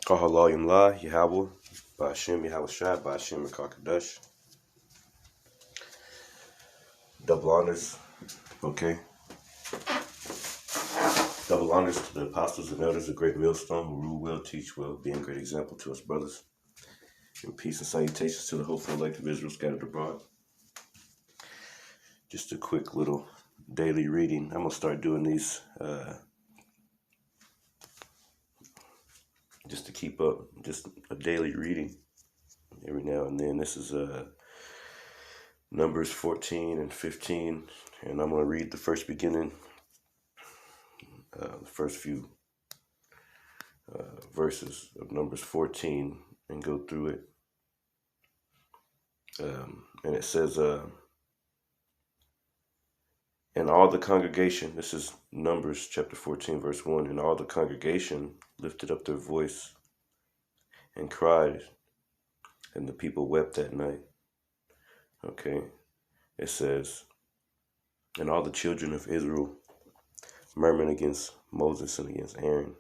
Kahalayim La, Yahweh, Ba'ashem Yahweh Shai, Ba'ashem Kakadash. Double honors, okay? Double honors to the apostles and elders of Great Millstone who rule well, teach well, being a great example to us brothers. And peace and salutations to the hopeful elect of Israel scattered abroad. Just a quick little daily reading. I'm going to start doing these just to keep up, just a daily reading every now and then. This is Numbers 14 and 15, and I'm going to read the first beginning, the first few verses of Numbers 14 and go through it. And it says, and all the congregation, this is Numbers chapter 14, verse 1, and all the congregation lifted up their voice and cried, and the people wept that night. Okay, it says, and all the children of Israel murmured against Moses and against Aaron,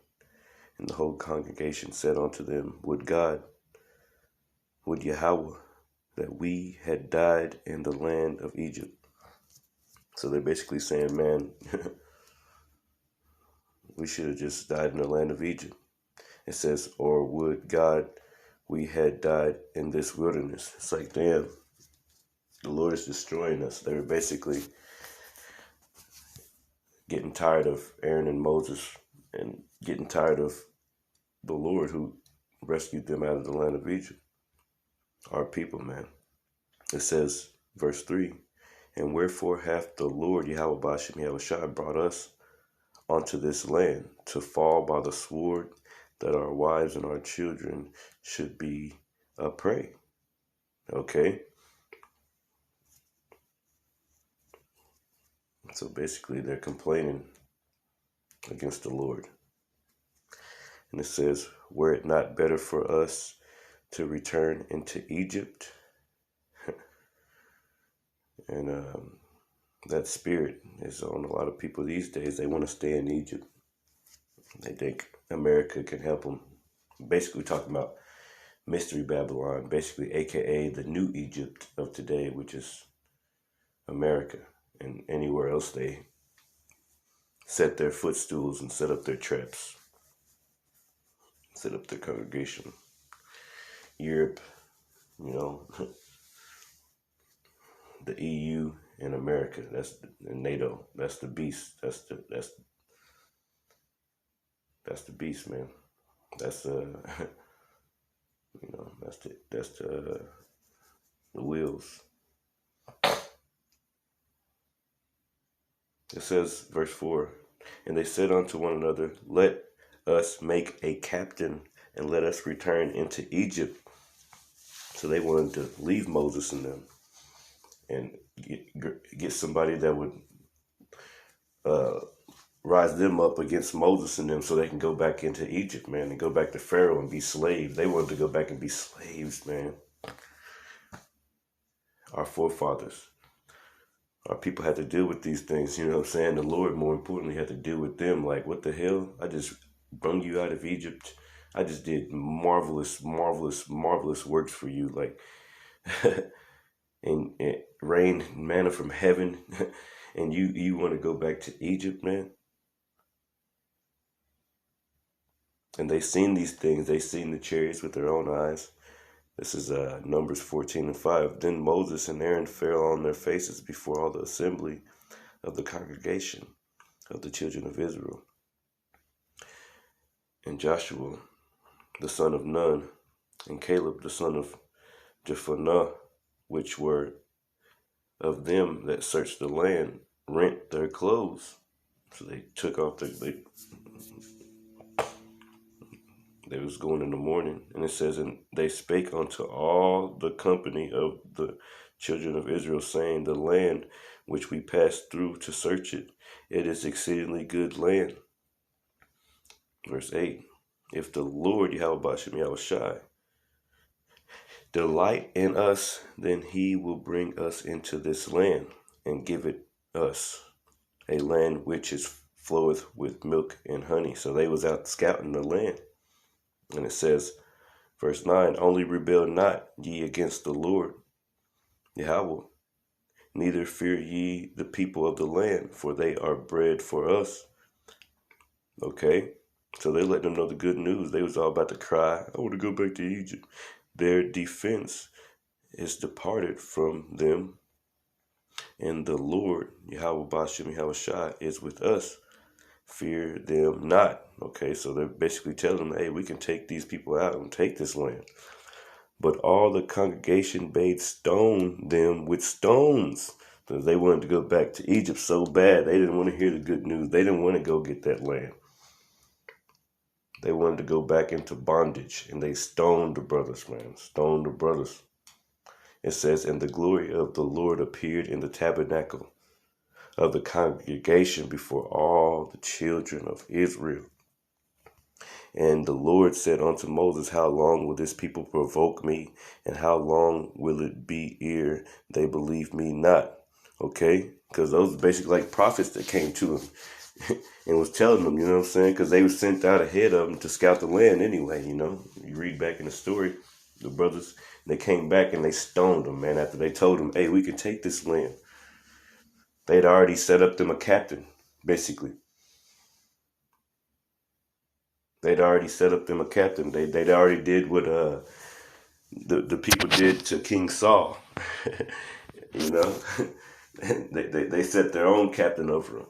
and the whole congregation said unto them, would Yahweh, that we had died in the land of Egypt. So they're basically saying, man, we should have just died in the land of Egypt. It says, or would God we had died in this wilderness. It's like, damn, the Lord is destroying us. They were basically getting tired of Aaron and Moses and getting tired of the Lord who rescued them out of the land of Egypt. Our people, man. It says, verse 3, and wherefore hath the Lord Yahweh Ba'ashem Yahweh Shai brought us unto this land to fall by the sword, that our wives and our children should be a prey. Okay? So basically they're complaining against the Lord. And it says, were it not better for us to return into Egypt? And that spirit is on a lot of people these days. They want to stay in Egypt. They think America can help them. Basically talking about Mystery Babylon, basically aka the new Egypt of today, which is America. And anywhere else they set their footstools and set up their traps, set up their congregation. Europe, you know, the EU and America, that's the NATO, that's the beast, that's the beast, man. That's you know, that's the wheels. It says, verse 4, and they said unto one another, let us make a captain and let us return into Egypt. So they wanted to leave Moses and them and get somebody that would rise them up against Moses and them so they can go back into Egypt, man, and go back to Pharaoh and be slaves. They wanted to go back and be slaves, man. Our forefathers. Our people had to deal with these things, you know what I'm saying? The Lord, more importantly, had to deal with them. Like, what the hell? I just brung you out of Egypt. I just did marvelous, marvelous, marvelous works for you. Like, and it rained manna from heaven. And you want to go back to Egypt, man? And they seen these things. They seen the chariots with their own eyes. This is Numbers 14 and 5. Then Moses and Aaron fell on their faces before all the assembly of the congregation of the children of Israel. And Joshua, the son of Nun, and Caleb, the son of Jephunneh, which were of them that searched the land, rent their clothes. So they took off they was going in the morning. And it says, and they spake unto all the company of the children of Israel, saying, the land which we passed through to search it, it is exceedingly good land. Verse 8, if the Lord Yahweh Ba'ashem Yahweh Shai delight in us, then he will bring us into this land and give it us, a land which is floweth with milk and honey. So they was out scouting the land. And it says, verse 9, only rebel not ye against the Lord, Yahweh, neither fear ye the people of the land, for they are bread for us. Okay, so they let them know the good news. They was all about to cry, I want to go back to Egypt. Their defense is departed from them, and the Lord, Yahweh Bashem Yahweh Shai, is with us. Fear them not. Okay, so they're basically telling them, hey, we can take these people out and take this land. But all the congregation bade stone them with stones, because they wanted to go back to Egypt so bad. They didn't want to hear the good news. They didn't want to go get that land. They wanted to go back into bondage, and they stoned the brothers, man. Stoned the brothers. It says, and the glory of the Lord appeared in the tabernacle of the congregation before all the children of Israel. And the Lord said unto Moses, how long will this people provoke me? And how long will it be ere they believe me not? Okay? Because those are basically like prophets that came to him and was telling them, you know what I'm saying? Because they were sent out ahead of them to scout the land anyway, you know? You read back in the story, the brothers, they came back and they stoned them, man, after they told them, hey, we can take this land. They'd already set up them a captain, basically. They'd already set up them a captain. They'd already did what the people did to King Saul. You know, they set their own captain over him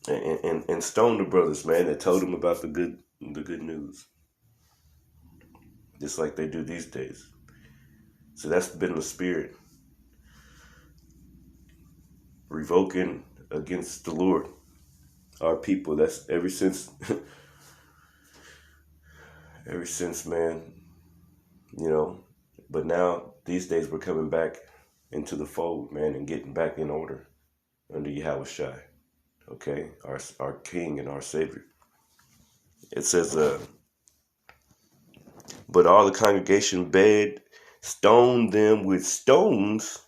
and stoned the brothers, man. That told them about the good news, just like they do these days. So that's been the spirit, revoking against the Lord, our people. That's ever since, man. You know, but now these days we're coming back into the fold, man, and getting back in order under Yahweh Shai, okay, our King and our Savior. It says, but all the congregation bade stone them with stones,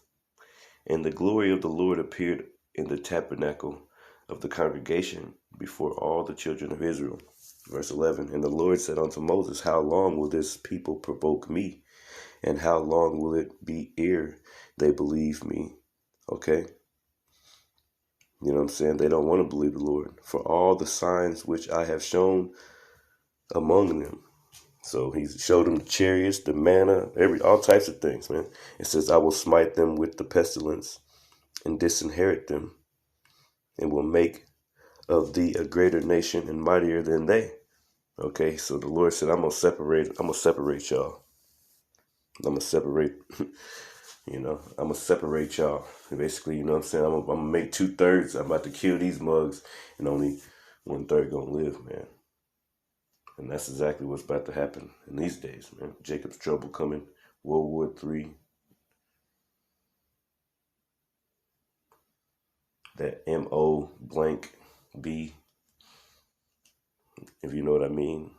and the glory of the Lord appeared in the tabernacle of the congregation before all the children of Israel. Verse 11, and the Lord said unto Moses, how long will this people provoke me? And how long will it be ere they believe me? Okay? You know what I'm saying? They don't want to believe the Lord for all the signs which I have shown among them. So he showed them the chariots, the manna, all types of things, man. It says, I will smite them with the pestilence and disinherit them, and will make of thee a greater nation and mightier than they. Okay, so the Lord said, I'm gonna separate y'all. I'm gonna separate I'm gonna separate y'all. Basically, you know what I'm saying? I'm gonna make 2/3. I'm about to kill these mugs, and only 1/3 gonna live, man. And that's exactly what's about to happen in these days, man. Jacob's trouble coming, World War III. That MO blank B, if you know what I mean.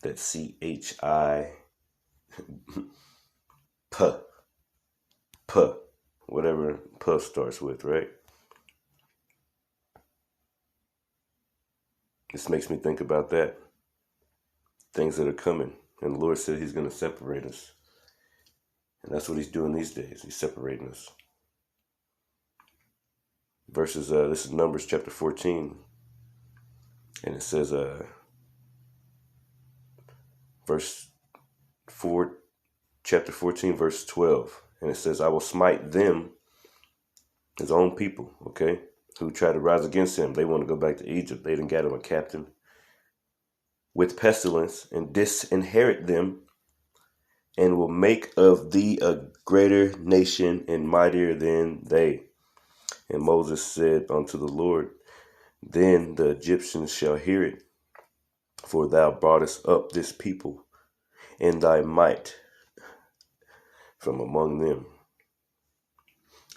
That CHI P, whatever P starts with, right? This makes me think about that. Things that are coming. And the Lord said he's going to separate us. And that's what he's doing these days. He's separating us. Verses, this is Numbers chapter 14. And it says, chapter 14, verse 12. And it says, I will smite them, his own people, okay, who try to rise against him. They want to go back to Egypt. They didn't get him a captain. With pestilence, and disinherit them, and will make of thee a greater nation and mightier than they. And Moses said unto the Lord, then the Egyptians shall hear it, for thou broughtest up this people in thy might from among them.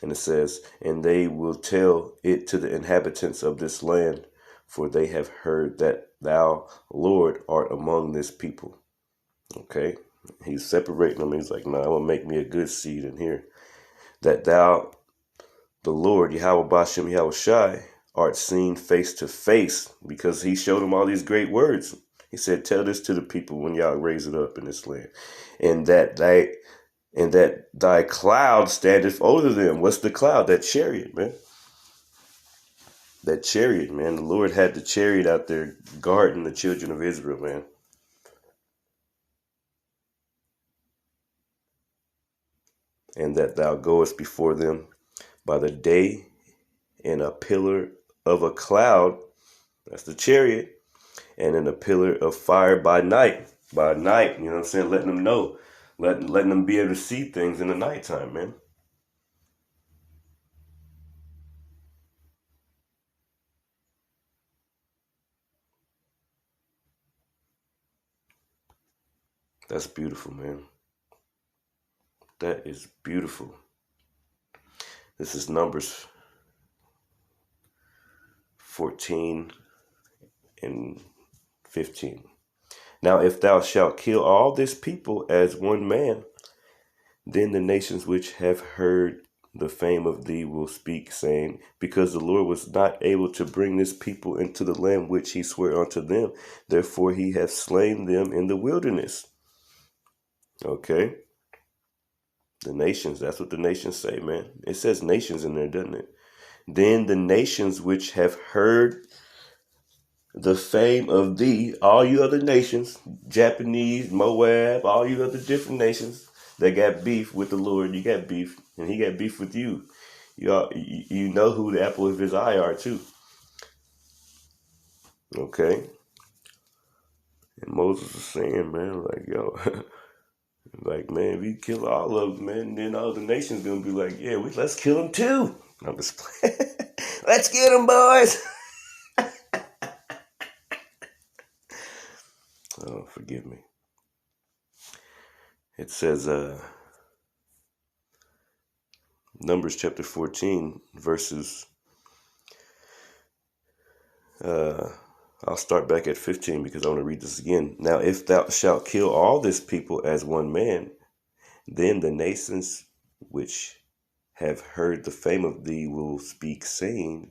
And it says, and they will tell it to the inhabitants of this land, for they have heard that thou, Lord, art among this people. Okay? He's separating them. He's like, no, I'm going to make me a good seed in here. That thou, the Lord, Yahweh Bashem Yahweh Shai, art seen face to face, because he showed him all these great words. He said, tell this to the people when y'all raise it up in this land. And that thy cloud standeth over them. What's the cloud? That chariot, man. That chariot, man. The Lord had the chariot out there guarding the children of Israel, man. And that thou goest before them by the day in a pillar of a cloud. That's the chariot. And in a pillar of fire by night. By night, you know what I'm saying? Letting them know. Letting them be able to see things in the nighttime, man. That's beautiful, man. That is beautiful. This is Numbers 14 and 15. Now, if thou shalt kill all this people as one man, then the nations which have heard the fame of thee will speak, saying, because the Lord was not able to bring this people into the land which he swore unto them, therefore he hath slain them in the wilderness. Okay? The nations, that's what the nations say, man. It says nations in there, doesn't it? Then the nations which have heard the fame of thee, all you other nations, Japanese, Moab, all you other different nations that got beef with the Lord, you got beef, and he got beef with you. You know who the apple of his eye are too. Okay? And Moses was saying, man, like, yo, like, man, we kill all of them, man, then all the nations gonna be like, yeah, let's kill them too. I'm just playing. Let's get them, boys. Oh, forgive me. It says, Numbers chapter 14, verses, I'll start back at 15 because I want to read this again. Now, if thou shalt kill all this people as one man, then the nations which have heard the fame of thee will speak, saying,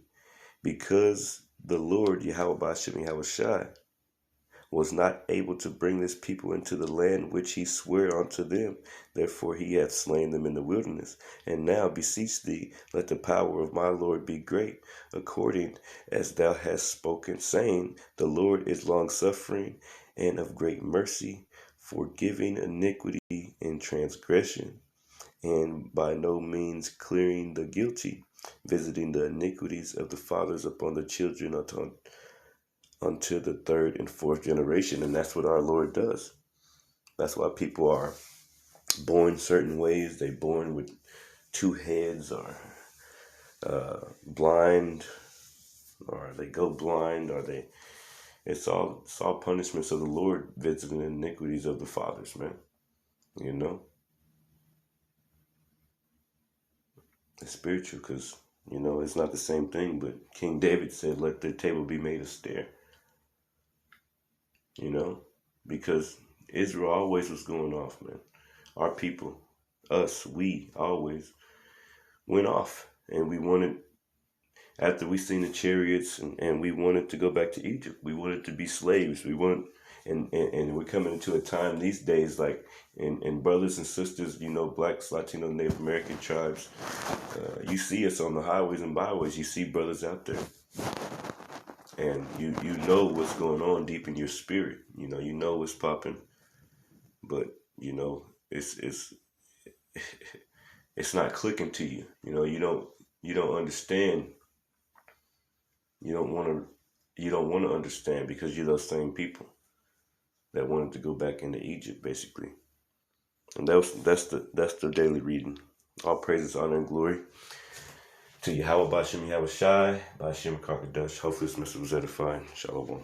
because the Lord Yahweh Ba'ashem Yahushai was not able to bring this people into the land which he sware unto them, therefore he hath slain them in the wilderness. And now beseech thee, let the power of my Lord be great, according as thou hast spoken, saying, the Lord is long-suffering and of great mercy, forgiving iniquity and transgression, and by no means clearing the guilty, visiting the iniquities of the fathers upon the children unto the third and fourth generation. And that's what our Lord does. That's why people are born certain ways. They born with two heads, or blind, or they go blind, or it's all punishments of the Lord, visiting the iniquities of the fathers, man. You know, it's spiritual, because you know it's not the same thing. But King David said, let their table be made of stair. You know, because Israel always was going off, man. Our people, we always went off, and we wanted, after we seen the chariots, and we wanted to go back to Egypt. We wanted to be slaves. We wanted, and we're coming into a time these days, like, and brothers and sisters, you know, blacks, Latino, Native American tribes, you see us on the highways and byways. You see brothers out there. And you know what's going on deep in your spirit. You know what's popping, but you know it's not clicking to you. You know, you don't understand. You don't want to understand, because you're those same people that wanted to go back into Egypt, basically. And that's the daily reading. All praises, honor, and glory to Yahweh Ba'ashem Yahushai, Ba'ashem Kakadash. Hopefully this message was edifying. Shalom.